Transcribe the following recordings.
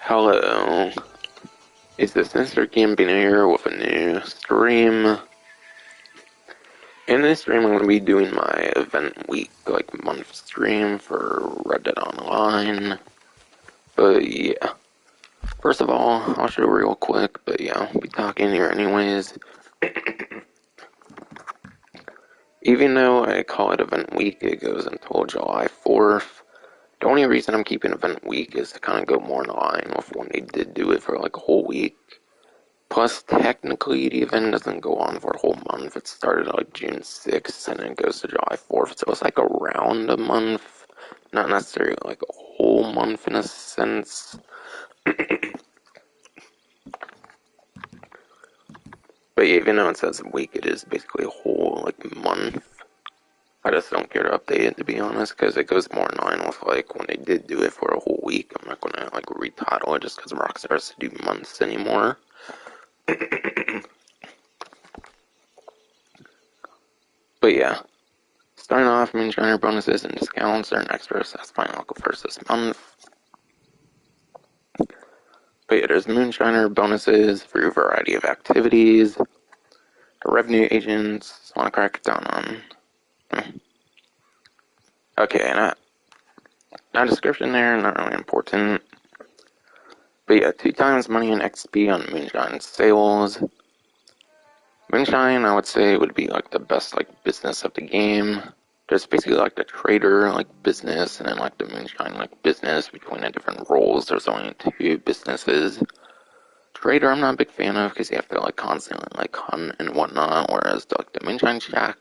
Hello, it's the Sinister Gambino here with a new stream. In this stream, I'm going to be doing my event week, month stream for Red Dead Online. But yeah, first of all, I'll show real quick, but yeah, I'll be talking here anyways. Even though I call it event week, it goes until July 4th. The only reason I'm keeping event week is to kind of go more in line with when they did do it for like a whole week. Plus, technically, the event doesn't go on for a whole month. It started like June 6th and then goes to July 4th, so it's like around a month. Not necessarily like a whole month in a sense. But even though it says a week, it is basically a whole like month. I just don't care to update it, to be honest, because it goes more in line with like when they did do it for a whole week. I'm not gonna like retitle it just because Rockstar has to do months anymore. But yeah, starting off, Moonshiner bonuses and discounts are an extra assessed by Uncle first this month. But yeah, there's Moonshiner bonuses for a variety of activities. The revenue agents want to crack it down on. Okay, not description there, not really important. But yeah, 2 times money and XP on Moonshine sales. Moonshine, I would say, would be like the best like business of the game. There's basically like the trader like business and then like the Moonshine like business between the different roles. There's only 2 businesses. Trader I'm not a big fan of because you have to like constantly like hunt and whatnot, whereas like the Moonshine Shack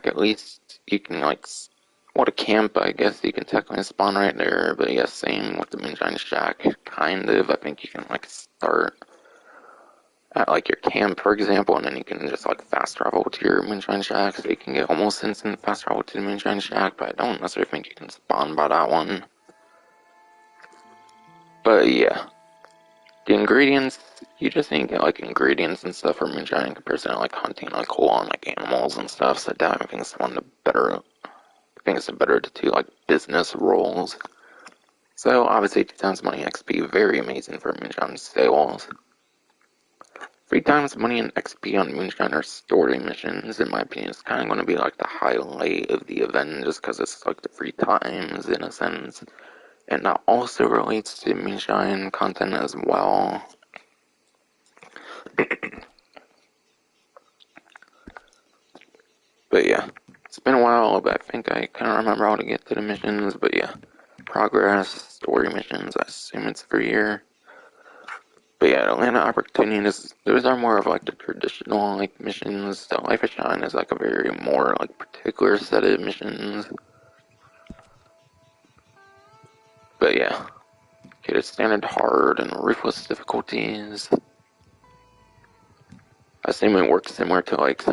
at least you can like what a camp, I guess you can technically spawn right there, but yeah, same with the Moonshine Shack, kind of. I think you can like start at like your camp, for example, and then you can just like fast travel to your Moonshine Shack, so you can get almost instant fast travel to the Moonshine Shack, but I don't necessarily think you can spawn by that one. But yeah, the ingredients, you just need to get like ingredients and stuff for Moonshine in comparison to like hunting like whole on like animals and stuff, so that I think it's one of the better, I think it's the better to 2 like business roles. So obviously 2 times money XP, very amazing for Moonshine sales. 3 times money and XP on Moonshiner story missions, in my opinion, is kind of going to be like the highlight of the event, just because it's like the 3 times in a sense. And that also relates to Moonshine content as well. But yeah, it's been a while, but I think I kind of remember how to get to the missions. But yeah, progress, story missions, I assume it's for a year. But yeah, Atlanta opportunities, those are more of like the traditional like missions. The Life of Shine is like a very more like particular set of missions. But yeah, okay, the standard hard and ruthless difficulties. I assume it works similar to like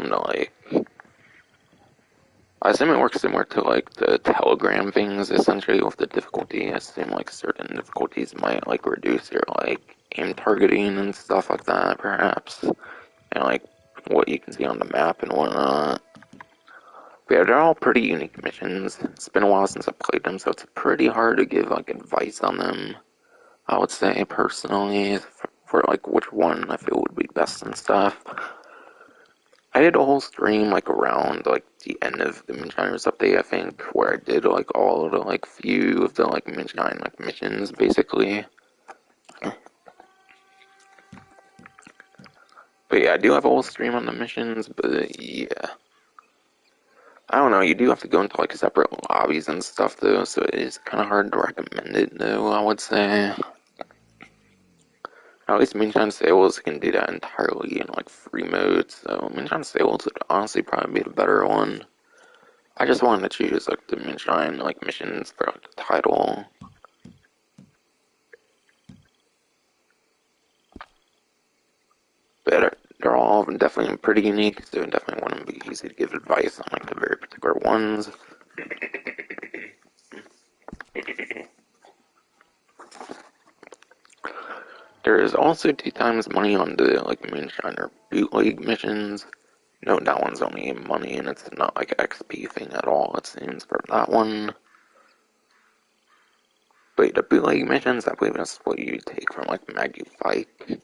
I assume it works similar to like the Telegram things essentially with the difficulty. I assume like certain difficulties might like reduce your like aim targeting and stuff like that perhaps. And like what you can see on the map and whatnot. But yeah, they're all pretty unique missions. It's been a while since I played them, so it's pretty hard to give like advice on them. I would say personally for like which one I feel would be best and stuff. I did a whole stream like around like the end of the Moonshiners update, I think, where I did like all of the like few of the like Moonshine like missions basically. But yeah, I do have a whole stream on the missions, but yeah. I don't know, you do have to go into like separate lobbies and stuff though, so it is kind of hard to recommend it though, I would say. At least Moonshine Sales can do that entirely in like free mode, so Moonshine Sales would honestly probably be the better one. I just wanted to choose like the Moonshine like missions for like the title. But they're all definitely pretty unique, so definitely want to be easy to give advice on like the very particular ones. There is also 2 times money on the like Moonshiner bootleg missions. No, that one's only money and it's not like an XP thing at all, it seems, for that one. But the bootleg missions, I believe that's what you take from like Maggie Fike.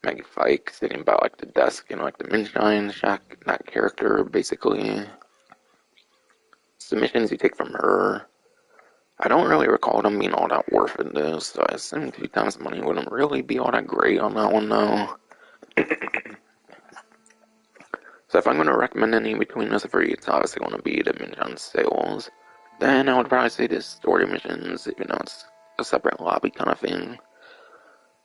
Maggie Fike sitting by like the desk in like the Moonshine shack, that character basically. It's the missions you take from her. I don't really recall them being all that worth it though, so I assume 2 times money wouldn't really be all that great on that one though. So if I'm going to recommend any between those three, it's obviously going to be the Moonshine sales. Then I would probably say the story missions, even though it's a separate lobby kind of thing.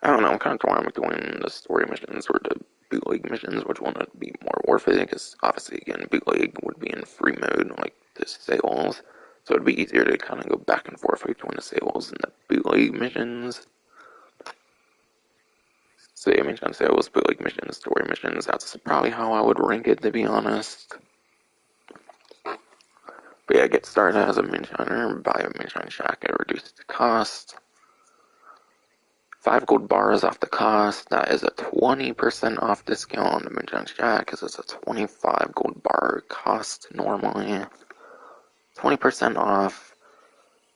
I don't know, I'm kind of torn between the story missions or the bootleg missions, which one would be more worth it, because obviously, again, bootleg would be in free mode, like the sales, so it'd be easier to kind of go back and forth between the sales and the bootleg missions. So yeah, Moonshine sales, bootleg missions, story missions, that's probably how I would rank it, to be honest. But yeah, get started as a Moonshiner, buy a Moonshine Shack at a reduced cost. 5 gold bars off the cost. That is a 20% off discount on the Moonshine Shack, because it's a 25 gold bar cost normally. 20% off.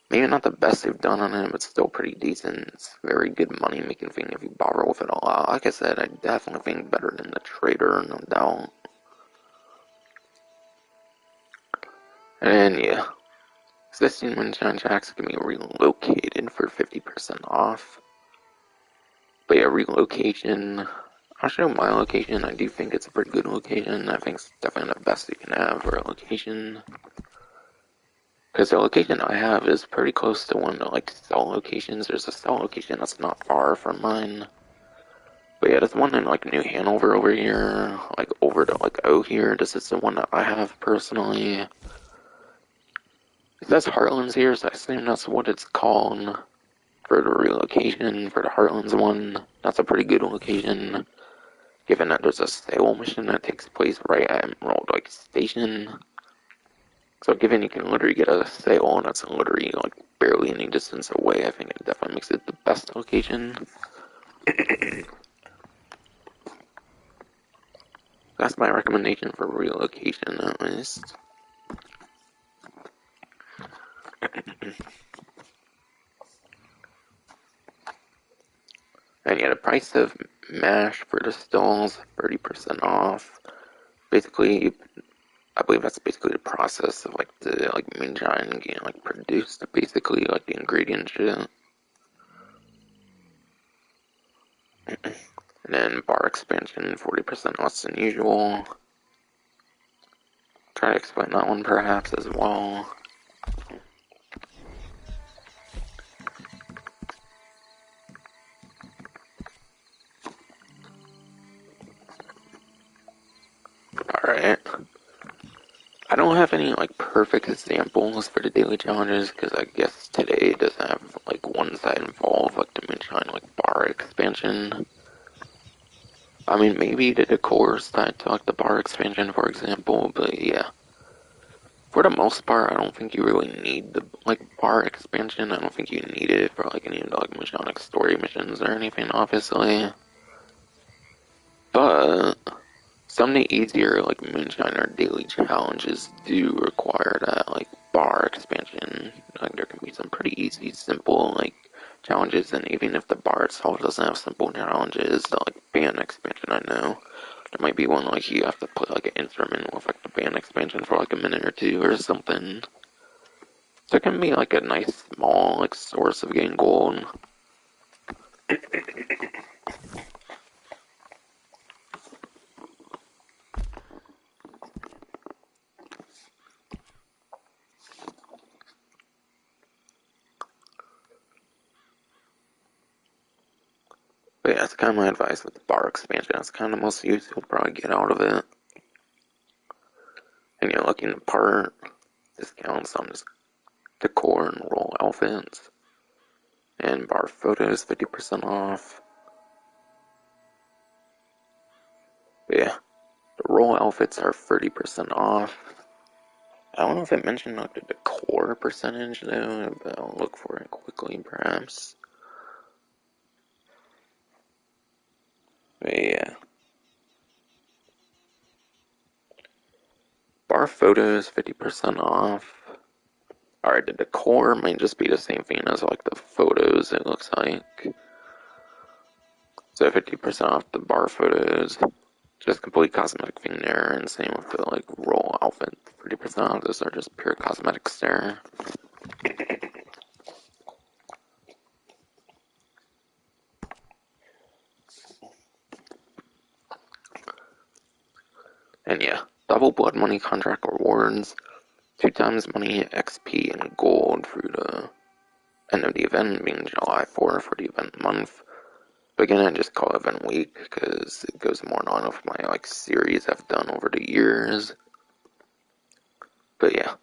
Maybe not the best they've done on it, but still pretty decent. It's a very good money making thing if you borrow with it a lot. Like I said, I definitely think better than the Trader, no doubt. And yeah, existing Moonshine Shacks can be relocated for 50% off. But yeah, relocation, I'll show my location. I do think it's a pretty good location. I think it's definitely the best you can have for a location. Because the location I have is pretty close to one of like cell locations. There's a cell location that's not far from mine. But yeah, there's one in like New Hanover over here, like over to like O here. This is the one that I have personally. It says Heartlands here, so I assume that's what it's called for the relocation. For the Heartlands one, that's a pretty good location. Given that there's a sale mission that takes place right at Emerald like Station. So given you can literally get a sale and that's literally like barely any distance away, I think it definitely makes it the best location. That's my recommendation for relocation at least. And yeah, the price of MASH for the stalls, 30% off. Basically, I believe that's basically the process of like the like moonshine getting like produced, basically like the ingredient shit. And then bar expansion, 40% less than usual. Try to explain that one perhaps as well. Alright. I don't have any like perfect examples for the daily challenges because I guess today doesn't have like ones that involve like the moonshine like bar expansion. I mean maybe the decors that to like the bar expansion for example, but yeah. For the most part, I don't think you really need the like bar expansion. I don't think you need it for like any of the like mission like story missions or anything, obviously. But some of the easier like Moonshiner daily challenges do require that like bar expansion. Like there can be some pretty easy, simple like challenges, and even if the bar itself doesn't have simple challenges, the like band expansion I know. There might be one like you have to play like an instrument with like the band expansion for like a minute or two or something. So it can be like a nice small like source of getting gold. But yeah, that's kind of my advice with the bar expansion. That's kind of the most use you'll probably get out of it. And you're looking to part discounts on just decor and roll outfits. And bar photos 50% off. But yeah, the roll outfits are 30% off. I don't know if it mentioned like the decor percentage though, but I'll look for it quickly perhaps. But yeah. Bar photos 50% off. Alright, the decor might just be the same thing as like the photos, it looks like. So 50% off the bar photos. Just complete cosmetic thing there, and same with the like roll outfit. 30% off. Those are just pure cosmetics there. And yeah, double blood money contract rewards, 2 times money, XP, and gold through the end of the event, being July 4 for the event month. But again, I just call it event week because it goes more in line with my like series I've done over the years. But yeah,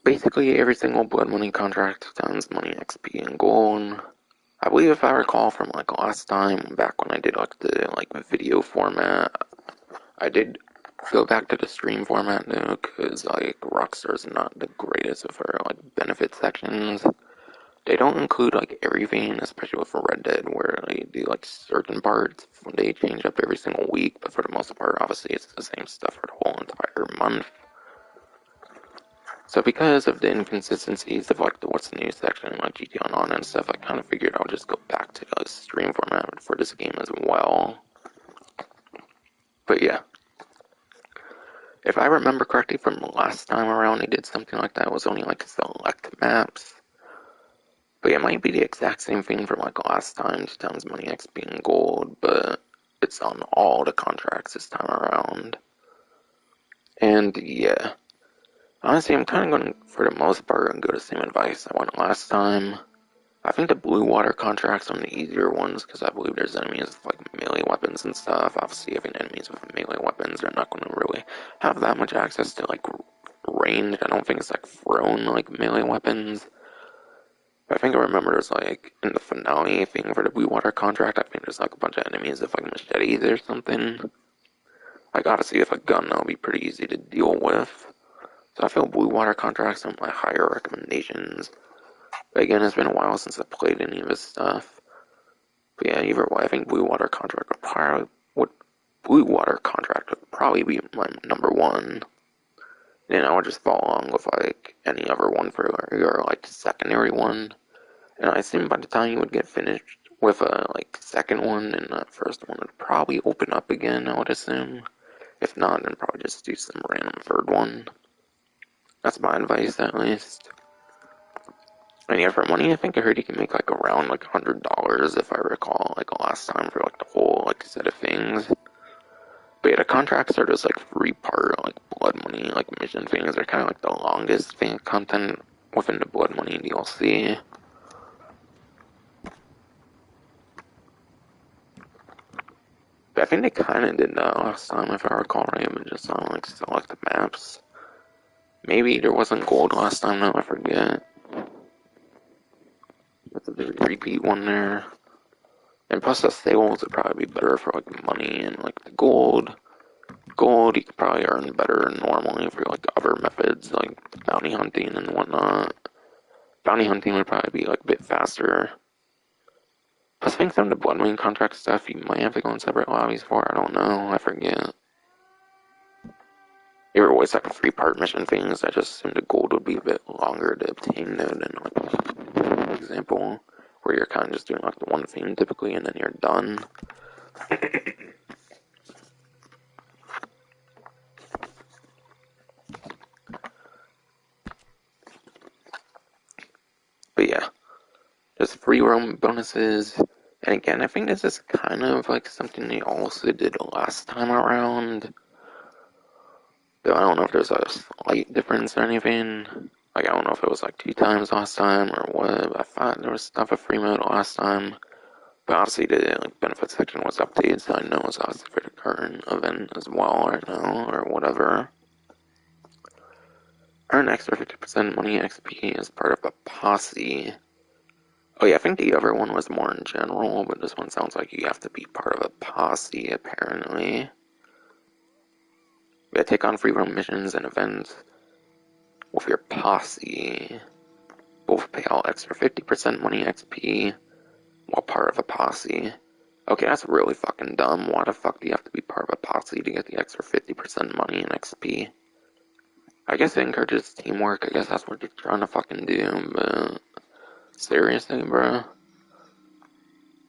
basically every single blood money contract times money, XP, and gold. I believe if I recall from like last time, back when I did like the like video format, I did go back to the stream format now because like Rockstar's not the greatest of her like benefit sections. They don't include like everything, especially with Red Dead, where they do like certain parts. They change up every single week, but for the most part, obviously it's the same stuff for the whole entire month. So because of the inconsistencies of like the what's new section, like GTA Online and stuff, I kind of figured I'll just go back to the stream format for this game as well. But yeah, if I remember correctly from last time around, they did something like that. It was only like select maps. But it might be the exact same thing from like last time, 2 times money, XP, and gold, but it's on all the contracts this time around. And yeah, honestly, I'm kind of going to, for the most part, go the same advice I went last time. I think the blue water contracts are the easier ones because I believe there's enemies with like melee weapons and stuff. Obviously, having enemies with melee weapons, they're not going to really have that much access to like range. I don't think it's like thrown like melee weapons. I think I remember there's like in the finale thing for the blue water contract, I think there's like a bunch of enemies with like machetes or something. Like obviously with a gun that'll be pretty easy to deal with. So I feel blue water contracts are my higher recommendations. But again, it's been a while since I played any of this stuff. But yeah, either way, I think blue water contract would probably be my number one. And I would just follow along with like any other one for your like secondary one. And I assume by the time you would get finished with a like second one, and that first one would probably open up again, I would assume. If not, then probably just do some random third one. That's my advice, at least. And yeah, for money, I think I heard you can make like around like $100, if I recall, like last time for like the whole like set of things. But yeah, the contracts are just like 3-part like blood money like mission things. They're kind of like the longest thing content within the blood money DLC. I think they kind of did that last time, if I recall right, but just on like select the maps. Maybe there wasn't gold last time, though, I forget. That's a repeat one there. And plus the sales would probably be better for like money and like the gold. Gold you could probably earn better normally for like other methods like bounty hunting and whatnot. Bounty hunting would probably be like a bit faster. Plus I think some of the blood money contract stuff you might have to go in separate lobbies for, I don't know, I forget. They were always like 3-part mission things. I just assumed the gold would be a bit longer to obtain though than like, for example, where you're kind of just doing like the one thing typically and then you're done. But yeah, just free roam bonuses. And again, I think this is kind of like something they also did last time around. Though I don't know if there's a slight difference or anything. Like, I don't know if it was like 2 times last time or what. I thought there was stuff of free mode last time. But obviously the like, benefit section was updated, so I know it's also for the current event as well right now, or whatever. Earn extra 50% money XP as part of a posse. Oh yeah, I think the other one was more in general, but this one sounds like you have to be part of a posse, apparently. Yeah, take on free roam missions and events with your posse. Both pay out extra 50% money XP while part of a posse. Okay, that's really fucking dumb. Why the fuck do you have to be part of a posse to get the extra 50% money and XP? I guess it encourages teamwork. I guess that's what they're trying to fucking do, but seriously, bro.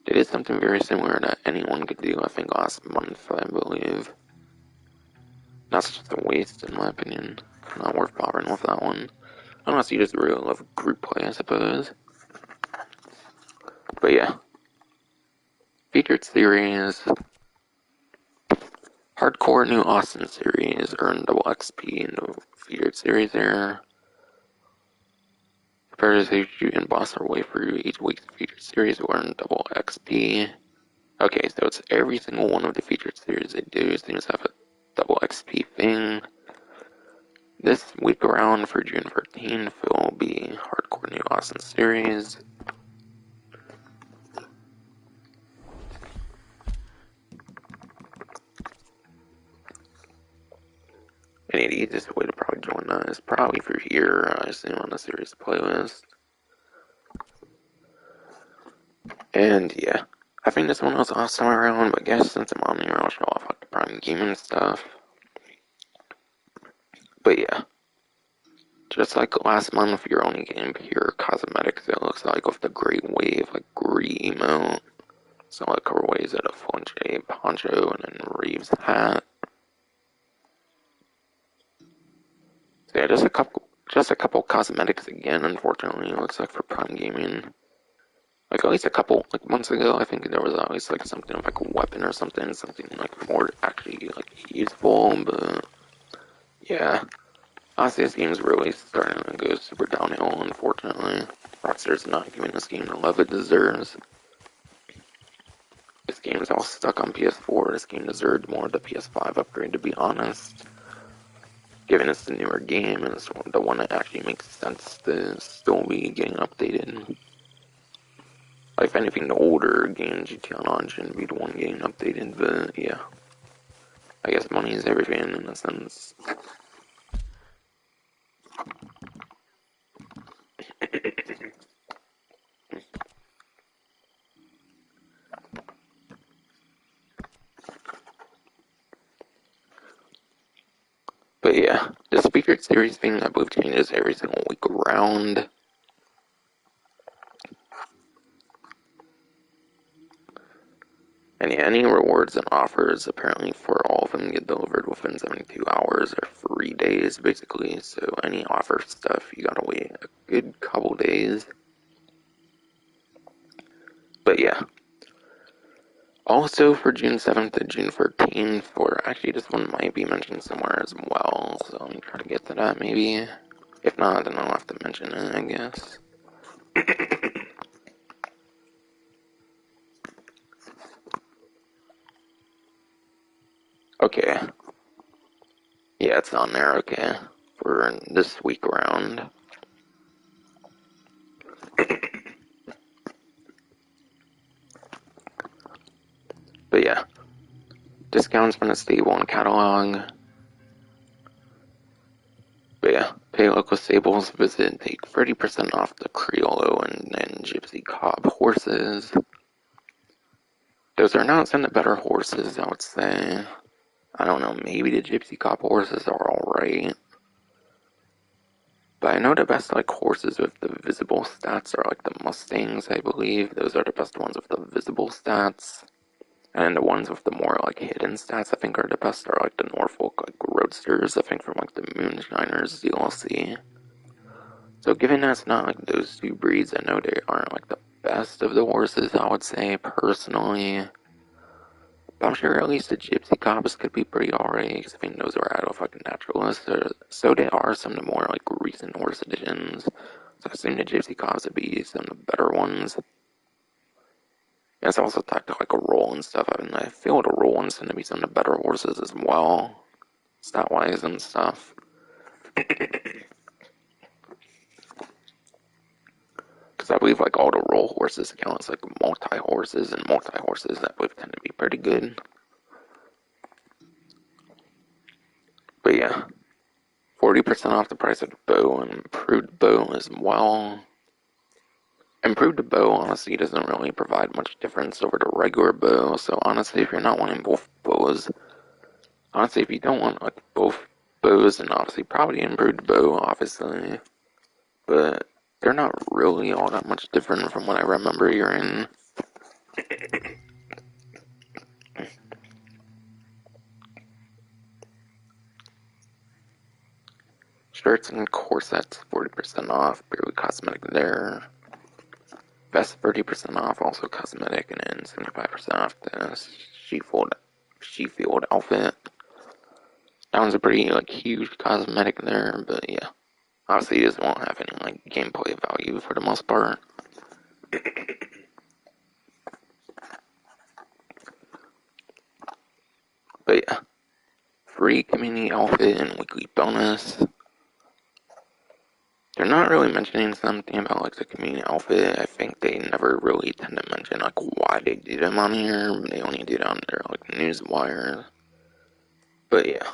They did something very similar that anyone could do, I think, last month, I believe. That's just a waste, in my opinion. Not worth bothering with that one. Unless you just really love group play, I suppose. But yeah. Featured series. Hardcore New Austin series. Earn double XP in the featured series there. Players who shoot and boss their way through each week's featured series will earn double XP. Okay, so it's every single one of the featured series they do seems to have a double XP thing. This week around for June 13th will be Hardcore New Austin series. And the easiest way to probably join that is probably through here, I assume, on the series playlist. And yeah, I think this one was awesome around, but I guess since I'm on here, I'll show off like the Prime Gaming stuff. But yeah, just like last month, you're only getting pure cosmetics, it looks like, with the Great Wave, like Gree emote. So like colorways at a Fonche poncho and then Reeves hat. So yeah, just a couple cosmetics again, unfortunately, it looks like, for Prime Gaming. Like at least a couple, like months ago, I think there was always like something like a weapon or something like more actually like useful, but yeah. Honestly, this game's really starting to go super downhill, unfortunately. Rockstar's not giving this game the love it deserves. This game is all stuck on PS4. This game deserved more of the PS5 upgrade, to be honest. Given it's the newer game and it's the one that actually makes sense to still be getting updated. Like, if anything, the older games GTA Online shouldn't be the one getting updated, but yeah. I guess money is everything in a sense. But yeah, this featured series thing, I believe, changes every single week around. And yeah, any rewards and offers, apparently for all of them, get delivered within 72 hours or 3 days, basically. So any offer stuff, you gotta wait a good couple days. But yeah. Also for June 7th to June 13th, or actually this one might be mentioned somewhere as well, so let me try to get to that maybe. If not, then I'll have to mention it, I guess. Okay. Yeah, it's on there, okay. For this week around. But yeah. Discounts from the stable and catalog. But yeah, pay local stables, visit, take 30% off the Criollo and Gypsy Cob horses. Those are not some of the better horses, I would say. I don't know, maybe the Gypsy Cob horses are alright. But I know the best like horses with the visible stats are like the Mustangs, I believe. Those are the best ones with the visible stats. And the ones with the more like hidden stats, I think, are the best are like the Norfolk like Roadsters, I think, from like the Moonshiners DLC. So given that it's not like those two breeds, I know they aren't like the best of the horses, I would say, personally. But I'm sure at least the Gypsy Cobs could be pretty alright, because I think those are out of fucking naturalists. So they are some of the more like recent horse editions. So I assume the Gypsy Cobs would be some of the better ones. And it's also tied to like a roll and stuff. I mean, I feel the roll ones tend to be some of the better horses as well, stat-wise and stuff. Because I believe like all the roll horses count as like multi-horses, and multi-horses I believe tend to be pretty good. But yeah, 40% off the price of the bow and improved bow as well. Improved bow honestly doesn't really provide much difference over the regular bow, so honestly if you're not wanting both bows, honestly if you don't want like both bows, and obviously probably improved bow, obviously. But they're not really all that much different from what I remember hearing. Shirts and corsets, 40% off, barely cosmetic there. Vest 30% off, also cosmetic, and then 75% off the Sheffield outfit. That one's a pretty huge cosmetic there, but yeah. Obviously, it won't have any gameplay value for the most part. But yeah, free community outfit and weekly bonus. They're not really mentioning something about the community outfit. I think they never really tend to mention why they do them on here. They only do it on their news wire. But yeah.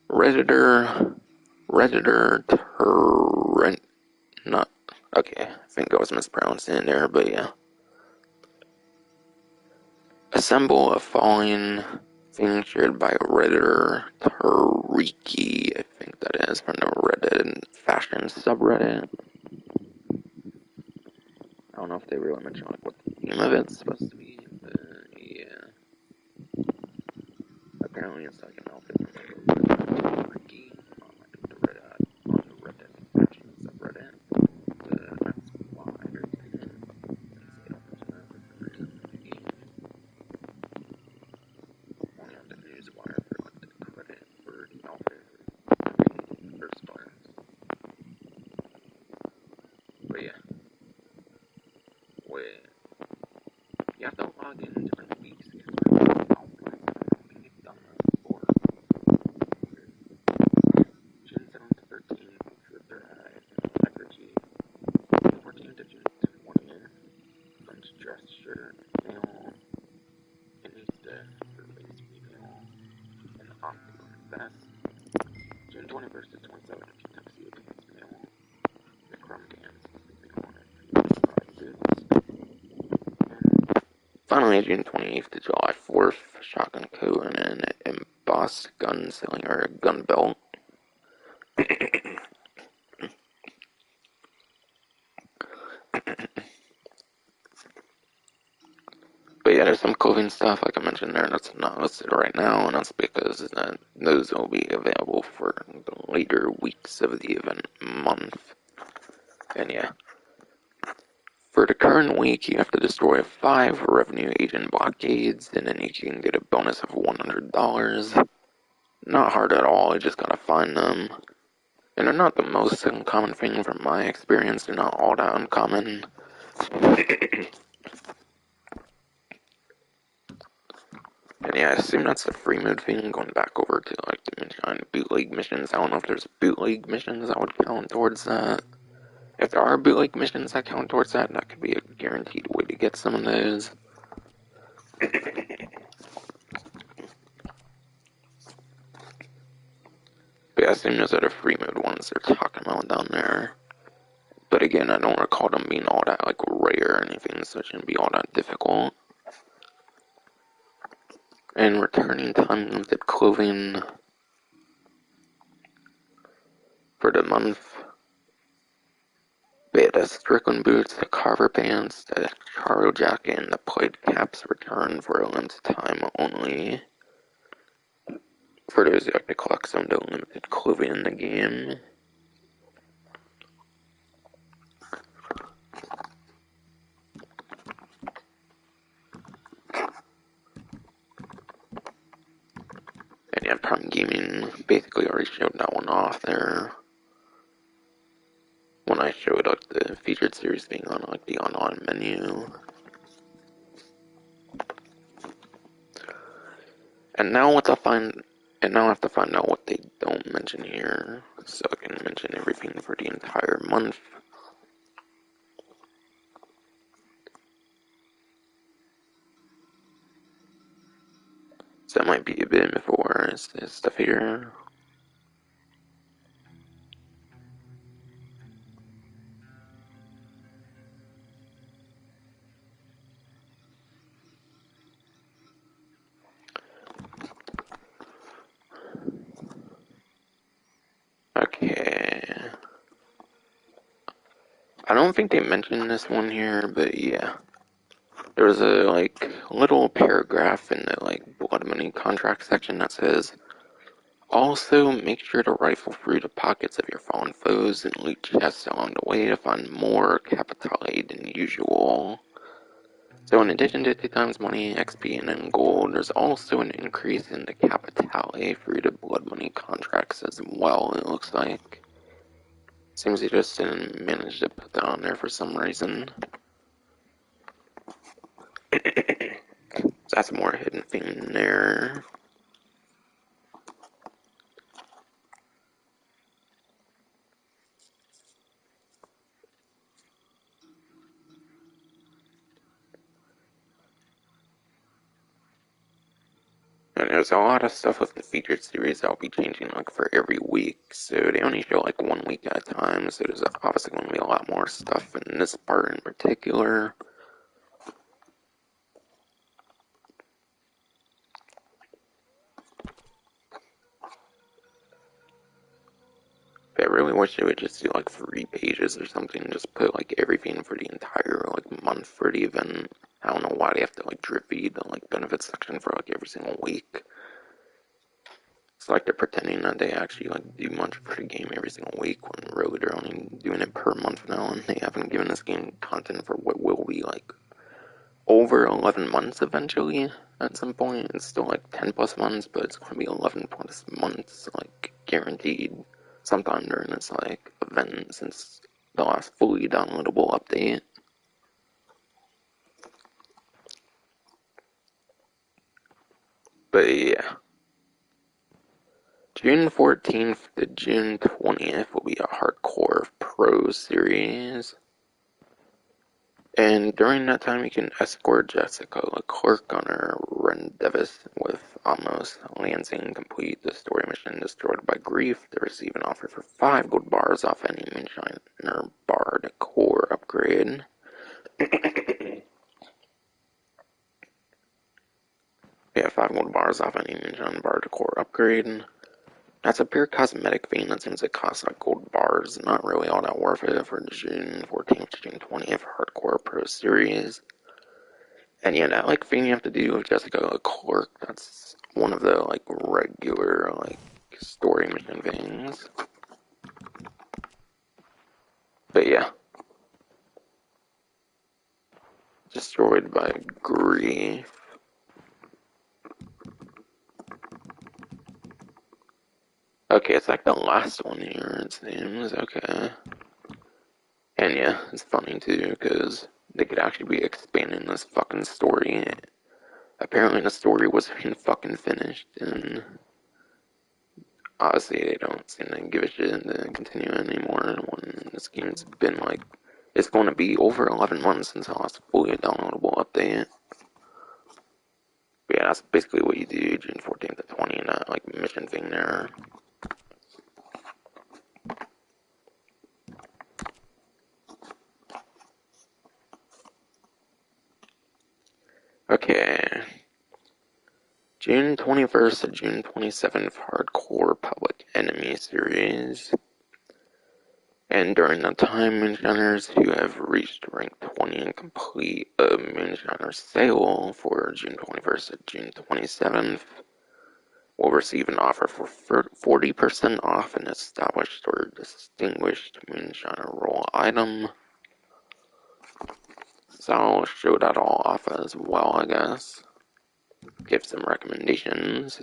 Redditor Torrent. Not. Okay, I think I was mispronouncing it there, but yeah. Assemble a following thing shared by Redditor Tariki. I think that is from the Reddit fashion subreddit. I don't know if they really mention what the theme of it's supposed to be, but yeah. Apparently it's an outfit from Tariki on the Reddit fashion subreddit. That's why they're saying it. Since they don't mention that for some reason in the game. Only on the news wire for the credit for the outfit for stars. But yeah. Wait. You have to log in different weeks to get outfits. I don't think you've done that before. June 7th to 13th for their Integrity. 14th to June 20th. French dress shirt, male. Instead for lace female. And Octagon vest. June 21st to 27th, tuxedo pants male. The crumb pants female and boots. And finally, June 28th to July 4th, shotgun coat and an embossed gun selling or gun belt. But yeah, there's some clothing stuff, like I mentioned there, that's not listed right now, and that's because those will be available for the later weeks of the event month. And yeah. For the current week, you have to destroy 5 revenue agent blockades, and then you can get a bonus of $100. Not hard at all, you just gotta find them. And they're not the most uncommon thing from my experience, they're not all that uncommon. And yeah, I assume that's the free mode thing, going back over to the Moonshiner bootleg missions. I don't know if there's bootleg missions that would count towards that. If there are bootleg missions that count towards that, that could be a guaranteed way to get some of those. But yeah, I assume those are the free mode ones they're talking about down there. But again, I don't recall them being all that rare or anything, so it shouldn't be all that difficult. And returning time-limited clothing for the month. But yeah, the Strickland boots, the Carver pants, the Charo jacket, and the plaid caps return for a limited time only. For those who like to collect some of the limited clothing in the game. And yeah, Prime Gaming basically already showed that one off there. When I showed the featured series being on the on menu. And now I have to find out what they don't mention here, so I can mention everything for the entire month. So that might be a bit before stuff here. don't think they mentioned this one here, but yeah. There was a, like, little paragraph in the, like, blood money contract section that says, also, make sure to rifle through the pockets of your fallen foes and loot chests along the way to find more capitale than usual. So in addition to 2 times money, XP, and then gold, there's also an increase in the capitale through the blood money contracts as well, it looks like. Seems he just didn't manage to put that on there for some reason. So that's a more hidden thing in there. And there's a lot of stuff with the featured series that'll be changing like for every week, so they only show like 1 week at a time, so there's obviously going to be a lot more stuff in this part in particular. I really wish they would just do like 3 pages or something, just put like everything for the entire like month for the event. I don't know why they have to like drip feed the like benefits section for like every single week. It's like they're pretending that they actually like do much for the game every single week when really they're only doing it per month now, and they haven't given this game content for what will be like over 11 months eventually at some point. It's still like 10 plus months, but it's going to be 11 plus months like guaranteed sometime during this like event since the last fully downloadable update. But yeah, June 14th to June 20th will be a Hardcore Pro series. And during that time, you can escort Jessica Leclerc on her rendezvous with Amos Lansing, complete the story mission Destroyed by Grief to receive an offer for 5 gold bars off any Moonshiner bar to core upgrade. Yeah, 5 gold bars off any Moonshiner bar to core upgrade. That's a pure cosmetic thing that seems to cost like gold bars, not really all that worth it for June 14th to June 20th Hardcore Pro Series. And yeah, that like thing you have to do with Jessica Leclerc, that's one of the like regular like story mission things. But yeah. Destroyed by Grief. Okay, it's like the last one here, it seems. Okay. And yeah, it's funny too, because they could actually be expanding this fucking story. Apparently the story wasn't fucking finished, and obviously they don't seem to give a shit to continue anymore when this game's been like, it's going to be over 11 months since the last fully downloadable update. But yeah, that's basically what you do June 14th to 20th in that like mission thing there. Okay. June 21st to June 27th Hardcore Public Enemy series. And during that time, Moonshiners who have reached rank 20 and complete a Moonshiner sale for June 21st to June 27th will receive an offer for 40% off an established or distinguished Moonshiner role item. So I'll show that all off as well, I guess. Give some recommendations.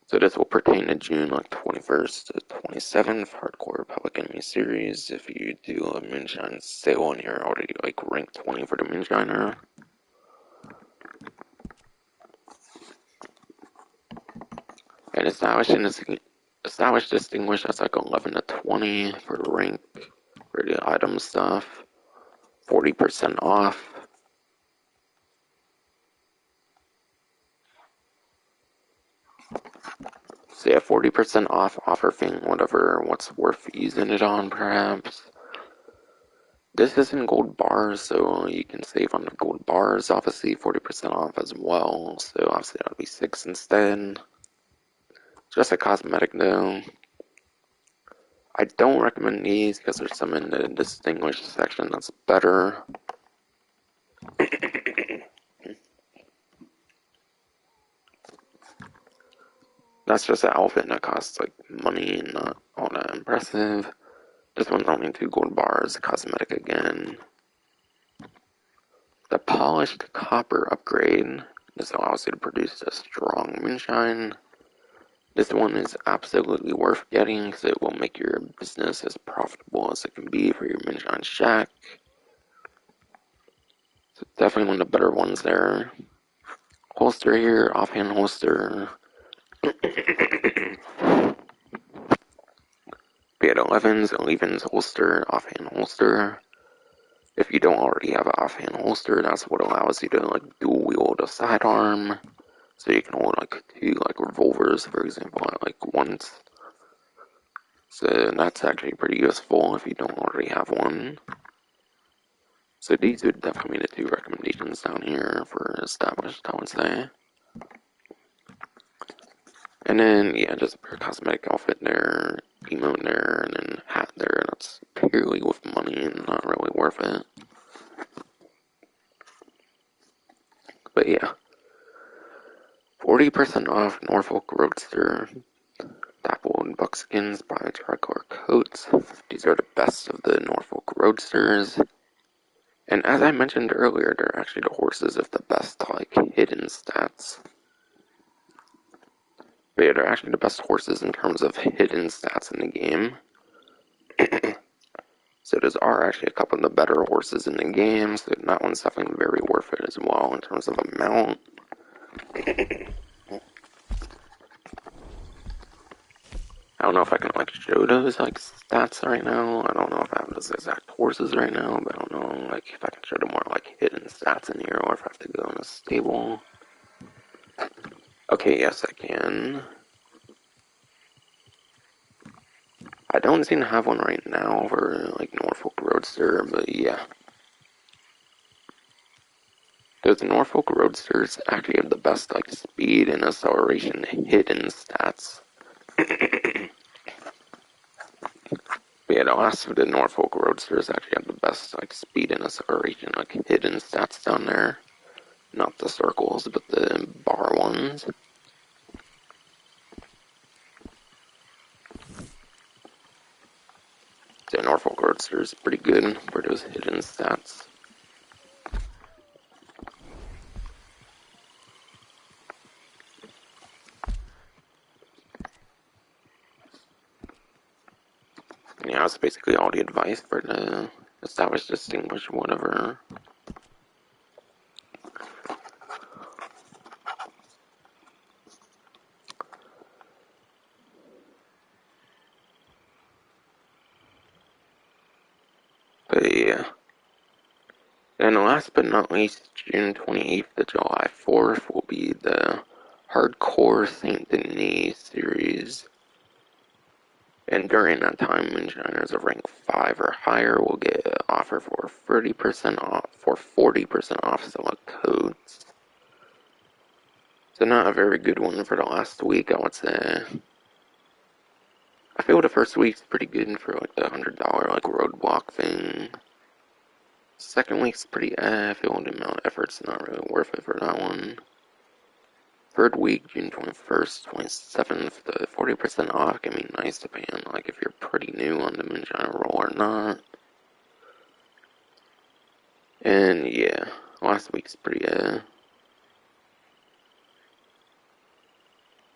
So this will pertain to June like 21st to 27th Hardcore Public Enemy series. If you do a Moonshine sale and you're already like rank 20 for the Moonshiner. And established distinguished, that's like 11 to 20 for the rank, for the item stuff. 40% off. So yeah, 40% off offer thing, what's worth using it on perhaps. This isn't gold bars, so you can save on the gold bars, obviously 40% off as well, so obviously that would be 6 instead. Just a cosmetic though. I don't recommend these because there's some in the distinguished section that's better. That's just an outfit that costs like money and not all that impressive. This one's only 2 gold bars, cosmetic again. The polished copper upgrade. This allows you to produce a strong moonshine. This one is absolutely worth getting because it will make your business as profitable as it can be for your moonshine shack. So definitely one of the better ones there. Holster here, offhand holster. We had 11s, 11s holster, offhand holster. If you don't already have an offhand holster, that's what allows you to like dual wield a sidearm. So you can hold like 2 like revolvers, for example, at like once. So that's actually pretty useful if you don't already have one. So these would definitely be the 2 recommendations down here for established, I would say. And then, yeah, just a cosmetic outfit there, emote there, and then hat there. That's purely with money and not really worth it. But yeah, 40% off Norfolk Roadster, Dapple and Buckskins by Tricolor Coats. These are the best of the Norfolk Roadsters. And as I mentioned earlier, they're actually the horses with the best, like, hidden stats. But yeah, they're actually the best horses in terms of hidden stats in the game. So those are actually a couple of the better horses in the game, so that one's definitely very worth it as well in terms of amount. I don't know if I can like show those like stats right now. I don't know if I have those exact horses right now, but I don't know like if I can show the more like hidden stats in here or if I have to go in a stable. Okay, yes I can. I don't seem to have one right now for like Norfolk Roadster, but yeah. Those Norfolk Roadsters actually have the best like speed and acceleration hidden stats. But yeah, the last of the Norfolk Roadsters actually have the best like speed and acceleration like hidden stats down there. Not the circles, but the bar ones. So Norfolk Roadster is pretty good for those hidden stats. And yeah, that's basically all the advice for the established, distinguished, whatever. But yeah. And last but not least, June 28th to July 4th will be the Hardcore St. Denis series. And during that time, Moonshiners of rank 5 or higher will get an offer for 30% off, for 40% off select codes. So not a very good one for the last week, I would say. I feel the first week's pretty good for like the $100 like roadblock thing. Second week's pretty I feel the amount of effort's not really worth it for that one. Third week, June 21st, 27th, the 40% off can be nice depending on like if you're pretty new on the Moonshiner roll or not. And yeah, last week's pretty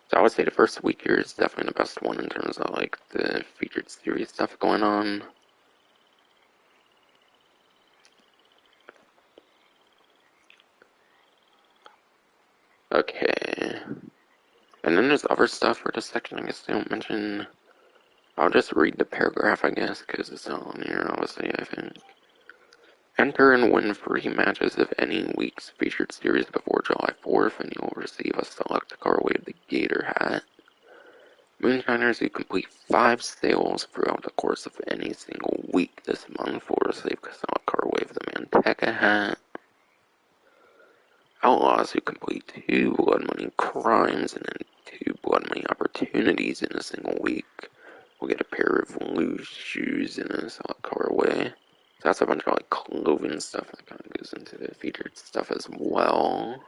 So I would say the first week here is definitely the best one in terms of like the featured series stuff going on. Okay. And then there's other stuff for this section I guess they don't mention. I'll just read the paragraph, I guess, because it's all on here, obviously, I think. Enter and win free matches of any week's featured series before July 4th, and you'll receive a select colorway of the Gator hat. Moonshiners who complete 5 sales throughout the course of any single week this month will receive a select colorway of the Manteca hat. Outlaws who complete 2 blood money crimes and then 2 blood money opportunities in a single week will get a pair of loose shoes in a solid colorway. So that's a bunch of like clothing stuff that kind of goes into the featured stuff as well.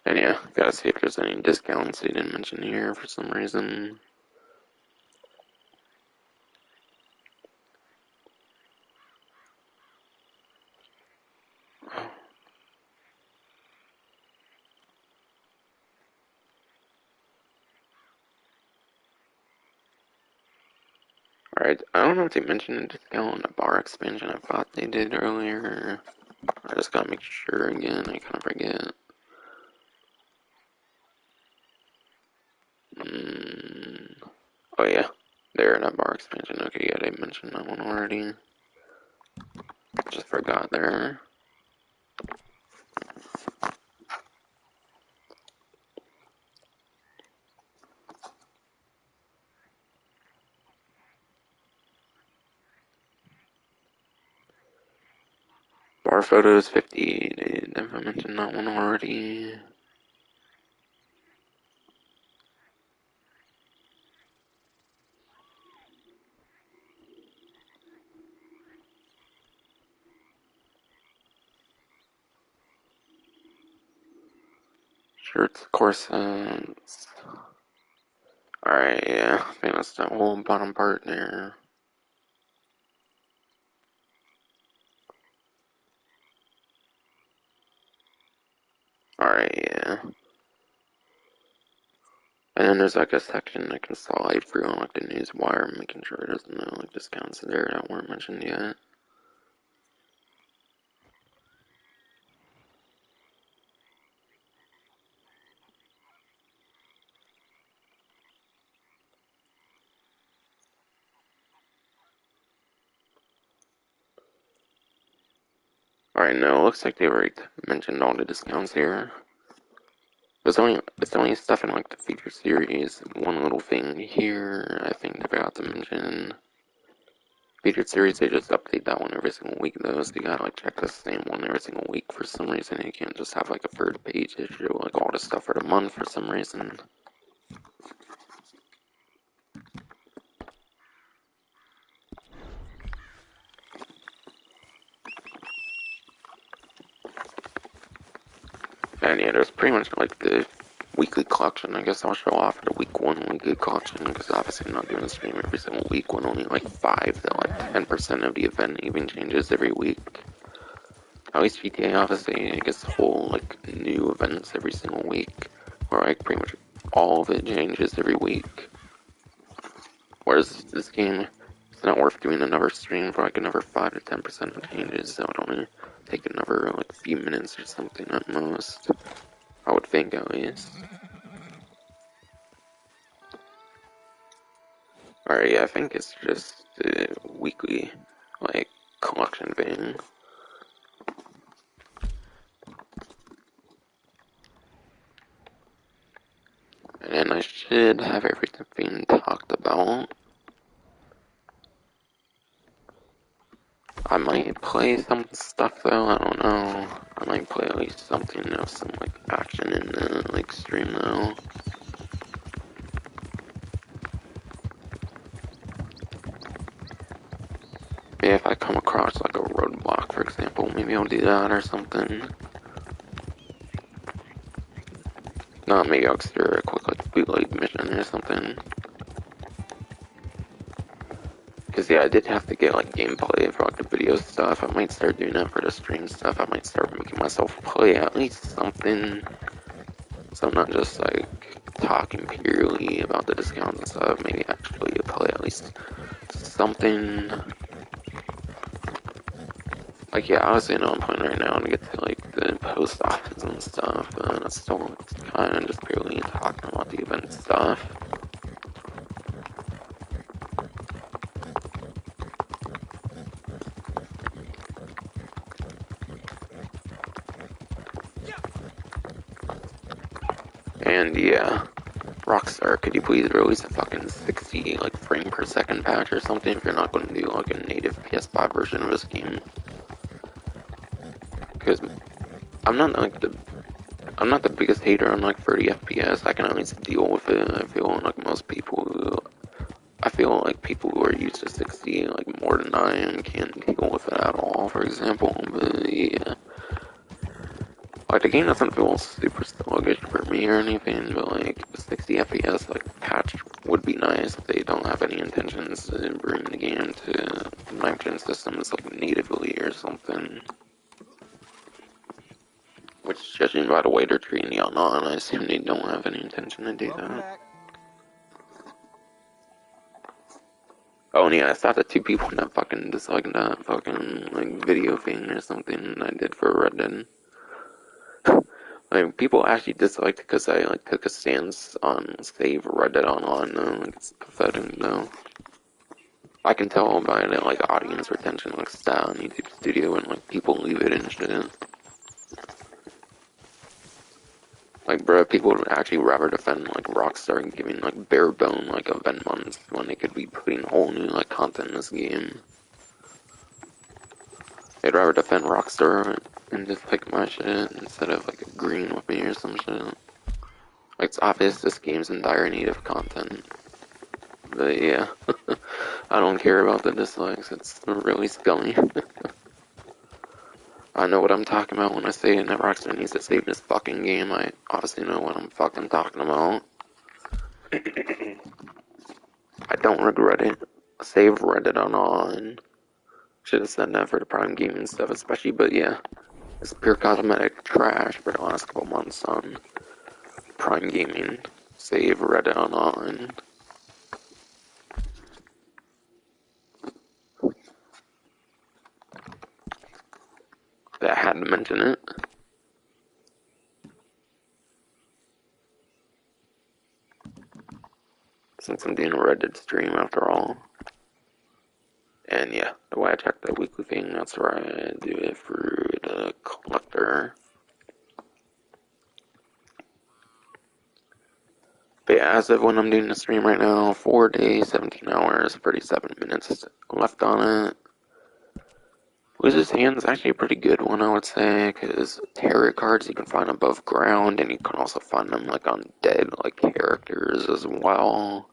And yeah, gotta see if there's any discounts they didn't mention here for some reason. Alright, I don't know if they mentioned a discount on the bar expansion. I thought they did earlier. I just gotta make sure again, I kind of forget. Oh yeah, they're in that bar expansion. Okay, yeah, they mentioned that one already. Just forgot there. Bar photos 50. They never mentioned that one already. Shirts, corsets. Alright, yeah, I think that's that whole bottom part there. Alright, yeah. And then there's like a section I can slide through on like the news wire, making sure there's no like discounts there that weren't mentioned yet. Alright, no, it looks like they already mentioned all the discounts here. It's only stuff in like the feature series. One little thing here, I think they forgot to mention. Featured series, they just update that one every single week though, so you gotta like check the same one every single week for some reason. You can't just have like a third page that show like all the stuff for the month for some reason. And yeah, there's pretty much like the weekly collection. I guess I'll show off the week 1 weekly collection because obviously I'm not doing a stream every single week when only like 5 to like 10% of the event even changes every week. At least GTA obviously I guess whole like new events every single week, where like pretty much all of it changes every week. Whereas this game, it's not worth doing another stream for like another 5 to 10% of changes, so it'd only take another like few minutes or something at most. I would think at least. Alright, yeah, I think it's just a weekly like collection thing. And then I should have everything talked about. I might play some stuff though, I don't know. I might play at least something of some like action in the like stream though. Maybe if I come across like a roadblock for example, maybe I'll do that or something. No, maybe I'll consider a quick like bootleg mission or something. Cause yeah, I did have to get like gameplay for like the video stuff. I might start doing that for the stream stuff. I might start making myself play at least something. So I'm not just like talking purely about the discounts and stuff. Maybe actually play at least something. Like yeah, obviously I know I'm playing right now to get to like the post office and stuff, but that's still kind of just purely talking about the event stuff. And yeah, Rockstar, could you please release a fucking 60 like frame per second patch or something if you're not going to do like a native PS5 version of this game? Because I'm not the biggest hater on like 30 FPS. I can at least deal with it. I feel like people who are used to 60 like more than I am can't deal with it at all, for example. But yeah, like the game doesn't feel super sluggish for me or anything, but like 60 FPS like patch would be nice if they don't have any intentions to bring the game to next-gen systems like natively or something. Which, judging by the way they're treating the online, I assume they don't have any intention to do that. Oh, and yeah, I saw the 2 people that fucking disliked that fucking like video thing or something I did for Red Dead. Like, people actually disliked it because I like took a stance on save Red Dead Online though. Like, it's pathetic though. I can tell by the like audience retention like stat on YouTube Studio and like people leave it and shit. Like, bro, people would actually rather defend like Rockstar and giving like bare bone like event months when they could be putting whole new like content in this game. They'd rather defend Rockstar and just pick my shit instead of like agreeing with me or some shit. Like, it's obvious this game's in dire need of content. But yeah, I don't care about the dislikes, it's really scummy. I know what I'm talking about when I say that Rockstar needs to save this fucking game. I obviously know what I'm fucking talking about. I don't regret it. Save Red Dead Online. Should have said that for the Prime Gaming stuff especially, but yeah. It's pure cosmetic trash for the last couple months on Prime Gaming. Save Red Dead Online. But I had to mention it. Since I'm doing a Red Dead stream after all. And yeah, the way I check the weekly thing, that's where I do it through the collector. But yeah, as of when I'm doing the stream right now, 4 days, 17 hours, 37 minutes left on it. Loses Hand is actually a pretty good one, I would say, because tarot cards you can find above ground, and you can also find them like on dead like characters as well.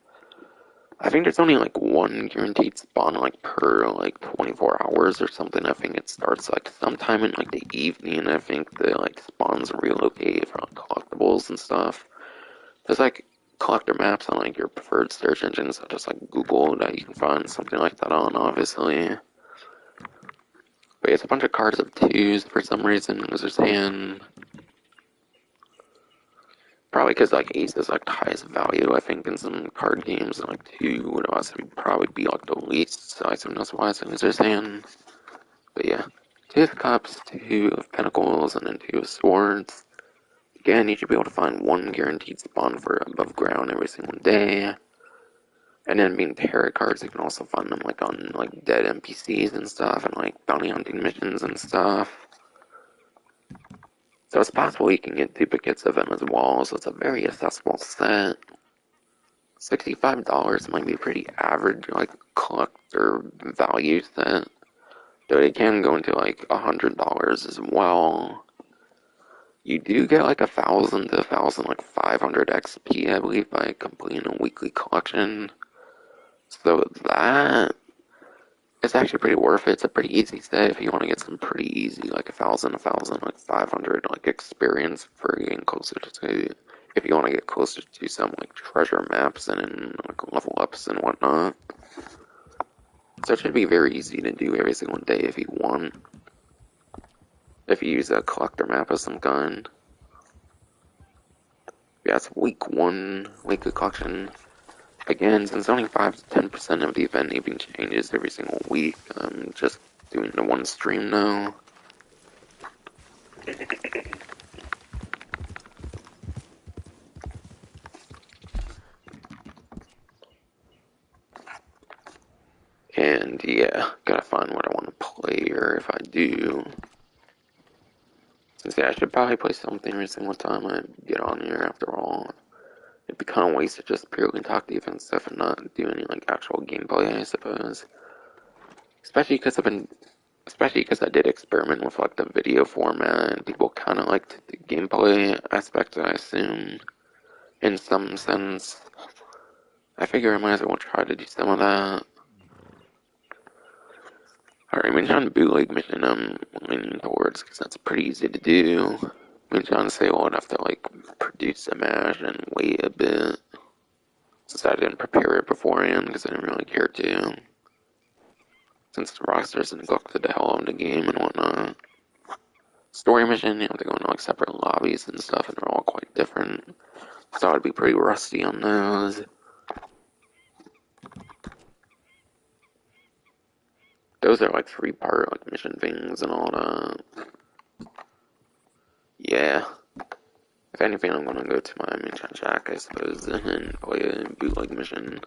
I think there's only like one guaranteed spawn like per like 24 hours or something. I think it starts like sometime in like the evening. I think the like spawns relocate for like, collectibles and stuff. There's like collector maps on like your preferred search engines such as like Google that you can find something like that on, obviously. But it's a bunch of cards of 2s for some reason. Lizard's Hand. Probably because like ace is like the highest value, I think, in some card games. And like 2 would also probably be like the least, so I assume that's why it's Lizard's Hand. But yeah, 2 of Cups, 2 of Pentacles, and then 2 of Swords. Again, you should be able to find one guaranteed spawn for above ground every single day. And then being tarot cards, you can also find them like on like dead NPCs and stuff, and like bounty hunting missions and stuff. So it's possible you can get duplicates of them as well, so it's a very accessible set. $65 might be pretty average, like collector value set. Though it can go into like $100 as well. You do get like 1,000 to 1,500 XP, I believe, by completing a weekly collection. So that is actually pretty worth it. It's a pretty easy set if you want to get some pretty easy, like 1,500 like experience for getting closer to. If you want to get closer to some like treasure maps and like level ups and whatnot. So it should be very easy to do every single day if you want. If you use a collector map of some kind. Yeah, it's week 1, weekly collection. Again, since only 5 to 10% of the event even changes every single week, I'm just doing the one stream now. And yeah, gotta find what I want to play, or if I do. Since yeah, I should probably play something every single time I get on here after all. it'd be kind of wasted just purely talk defense stuff and not do any like actual gameplay, I suppose. Especially because I did experiment with like the video format and people kind of liked the gameplay aspect, I assume, in some sense. I figure I might as well try to do some of that. Alright, Moonshine bootleg mission I'm leaning towards because that's pretty easy to do. Moonshine say well, I'd have to like produce a mash and wait a bit. Since I didn't prepare it beforehand because I didn't really care to. Since the rosters neglected the hell out of the game and whatnot. Story mission, you have to go into like separate lobbies and stuff, and they're all quite different. So I'd be pretty rusty on those. Those are like 3-part like mission things and all that. Yeah. If anything, I'm gonna go to my Moonshine Shack, I suppose, and play a bootleg mission.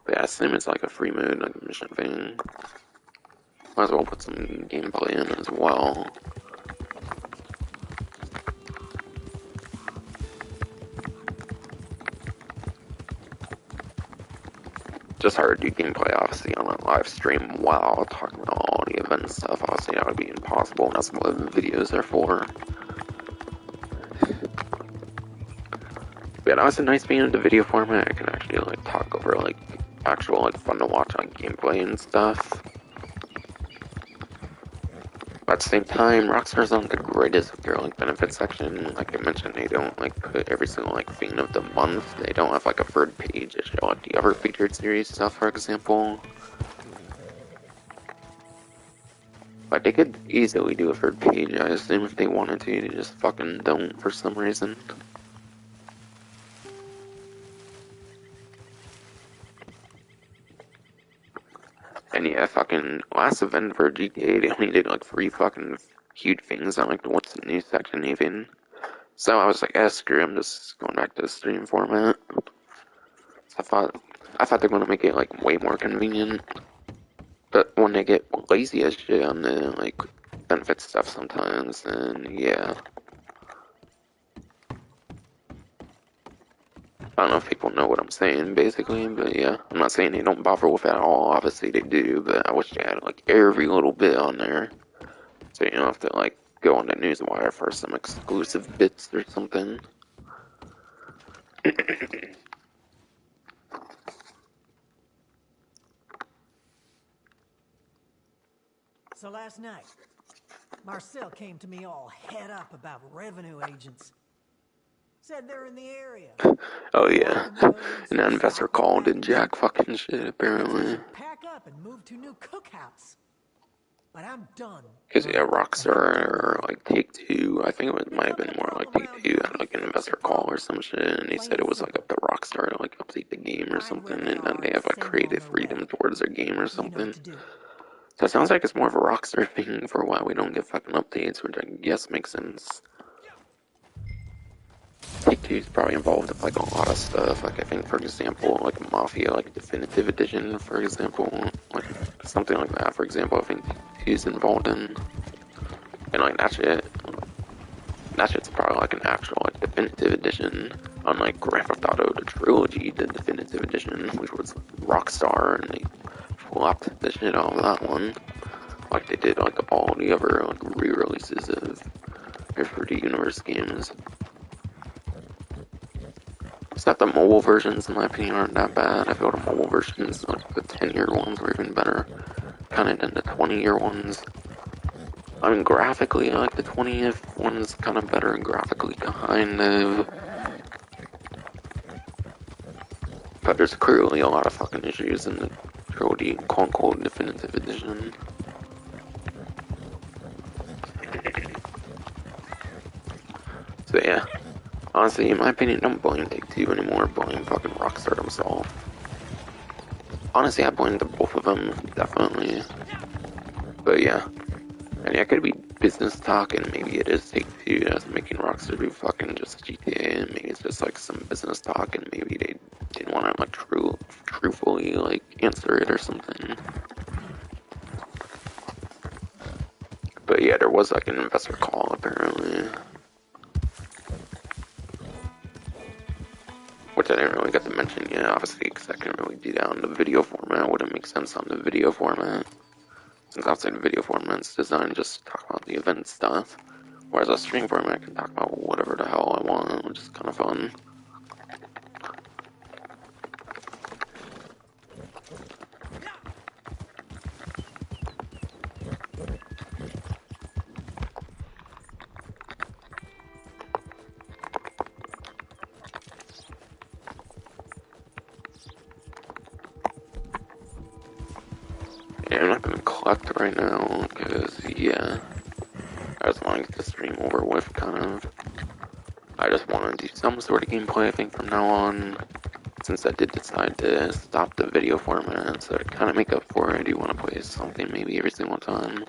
But yeah, I assume it's like a free mode, like a mission thing. Might as well put some gameplay in as well. Just hard to do gameplay, obviously, on a live stream while talking about all the event stuff. Obviously, that would be impossible, and that's what the videos are for. But it's nice being in the video format. I can actually like talk over like actual like fun to watch like gameplay and stuff. But at the same time, Rockstar's not the greatest with their like benefits section. Like I mentioned, they don't like put every single like thing of the month. They don't have like a third page to show like the other featured series stuff, for example. Like they could easily do a third page, I assume, if they wanted to. They just fucking don't for some reason. And yeah, fucking last event for GTA, they only did like 3 fucking huge things on like the what's the new section even. So I was like, screw it, I'm just going back to the stream format. So I thought they were gonna make it like way more convenient. But when they get lazy as shit on the like benefit stuff sometimes, then yeah. I don't know if people know what I'm saying, basically, but yeah. I'm not saying they don't bother with it at all, obviously they do, but I wish they had, like, every little bit on there. So you don't have to, like, go on the newswire for some exclusive bits or something. So last night, Marcel came to me all head up about revenue agents. Said they're in the area. Oh yeah, and that investor called and jack fucking shit, apparently. Pack up and move to new cookhouse. But I'm done. Cause yeah, Rockstar or like Take-Two, I think it might have been more like Take-Two had like an investor call or some shit, and they said it was like up to Rockstar to like update the game or something, and then they have like creative freedom towards their game or something. So it sounds like it's more of a Rockstar thing for why we don't get fucking updates, which I guess makes sense. Take-Two's probably involved with like a lot of stuff, like I think for example, like Mafia, like Definitive Edition, for example, like something like that, for example, I think Take-Two's involved in. And like that shit's probably like an actual like Definitive Edition, unlike Grand Theft Auto the Trilogy, the Definitive Edition, which was Rockstar, and they flopped the shit out of that one, like they did like all the other like re-releases of their 3D Universe games. Except the mobile versions, in my opinion, aren't that bad. I feel the mobile versions, like the 10-year ones, were even better, kind of than the 20-year ones. I mean, graphically, I like the 20th one's kind of better, graphically, kind of. But there's clearly a lot of fucking issues in the trilogy, quote-unquote, Definitive Edition. So yeah, honestly, in my opinion, don't blame Take-Two anymore, blame fucking Rockstar himself. Honestly, I blame the both of them, definitely. But yeah. And yeah, it could be business talk, and maybe it is Take-Two that's making Rockstar do fucking just GTA, and maybe it's just like some business talk, and maybe they didn't want to like truthfully like answer it or something. But yeah, there was like an investor call apparently. And yeah, obviously, because I couldn't really do that on the video format, it wouldn't make sense on the video format. Since outside the video format's designed just to talk about the event stuff. Whereas a stream format, I can talk about whatever the hell I want, which is kind of fun. Yeah, I'm not gonna collect right now, because, yeah, I just want to get the stream over with, kind of. I just want to do some sort of gameplay, I think, from now on, since I did decide to stop the video format, so to kind of make up for it, I do want to play something maybe every single time.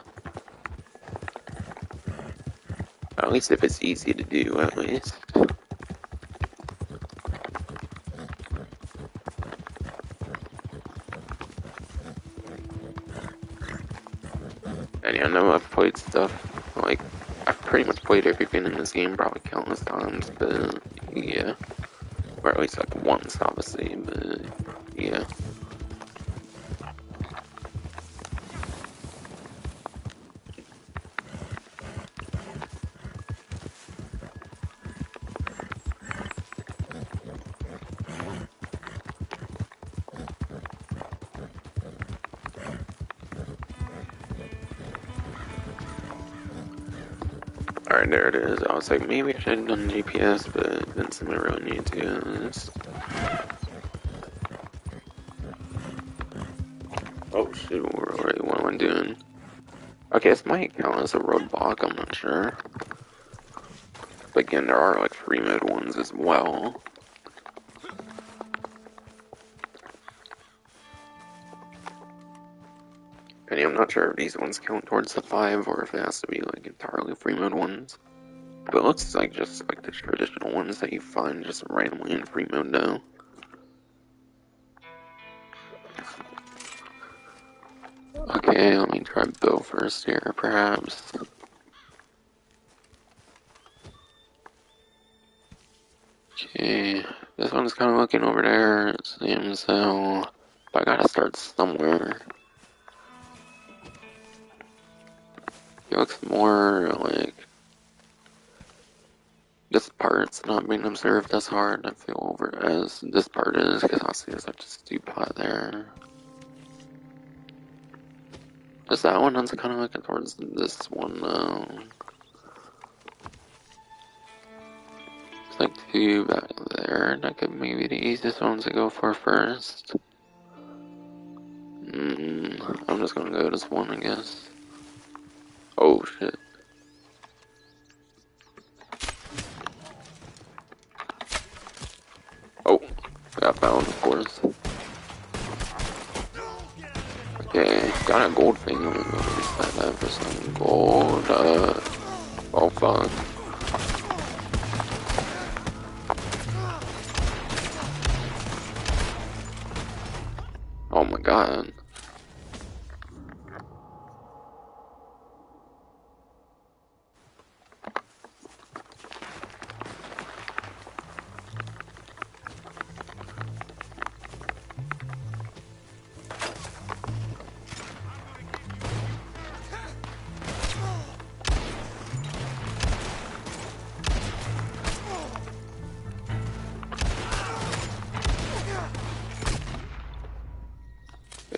At least if it's easy to do, at least. And yeah, I know I've played stuff, like, I've pretty much played everything in this game probably countless times, but yeah. Or at least like once, obviously, but yeah. Alright, there it is. I was like, maybe I should have done GPS, but didn't seem to really need to. Oh shit, what am I doing? Okay, this might count as a roadblock, I'm not sure. But again, there are like free mode ones as well. And yeah, I'm not sure if these ones count towards the 5 or if it has to be like entirely free mode ones. But it looks like just like the traditional ones that you find just randomly in free mode now. Okay, let me try bow first here, perhaps. Okay, this one's kind of looking over there, it seems, so I gotta start somewhere. It looks more like this part's not being observed as hard, I feel, over as this part is, because obviously there's like just a pot there. Just that one, that's kind of looking towards this one, though. It's like 2 back there, that could maybe be the easiest ones to go for first. I'm just gonna go this one, I guess. Oh shit. Oh, got found, of course. Okay, got a gold thing. I'm gonna reset that for some gold. Oh fuck. Oh my god.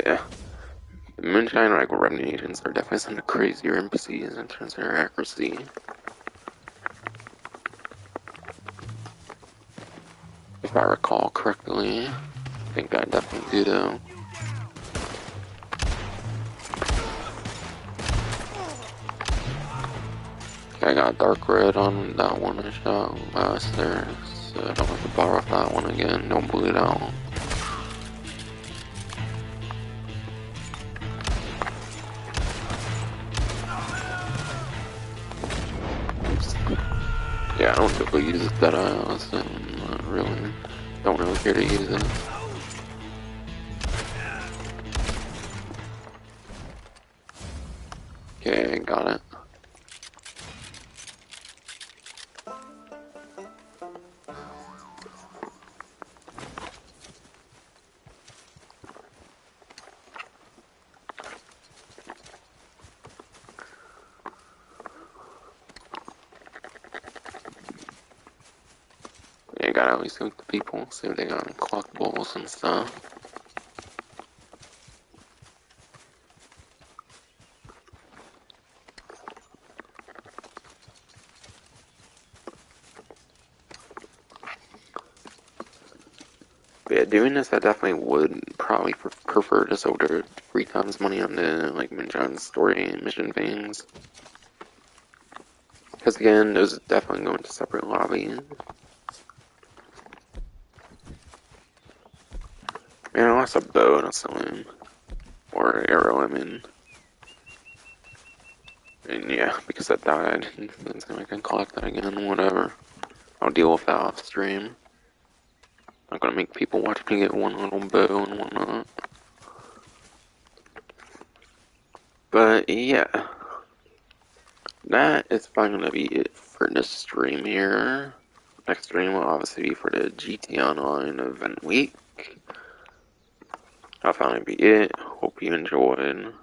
Yeah. Moonshiner, like, revenue agents are definitely some of the crazier NPCs in terms of their accuracy. If I recall correctly. I think I definitely do, though. Okay, I got dark red on that one I shot last there, so I don't have to borrow that one again. Don't bleed out. Yeah, I don't typically use that so not really. Don't really care to use it. Okay, got it. gotta at least look at the people, see if they got any collectibles and stuff. But yeah, doing this, I definitely would probably prefer just over 3 times money on the like Moonshine's story and mission things. Because again, those definitely go into separate lobbies. Man, I lost a bow and a saloon. Or arrow, I mean. And yeah, because that died, it's gonna make me collect that again, whatever. I'll deal with that off stream. I'm gonna make people watch me get one little bow and whatnot. But yeah, that is probably gonna be it for this stream here. Next stream will obviously be for the GT Online event week. That'll finally be it. Hope you enjoyed.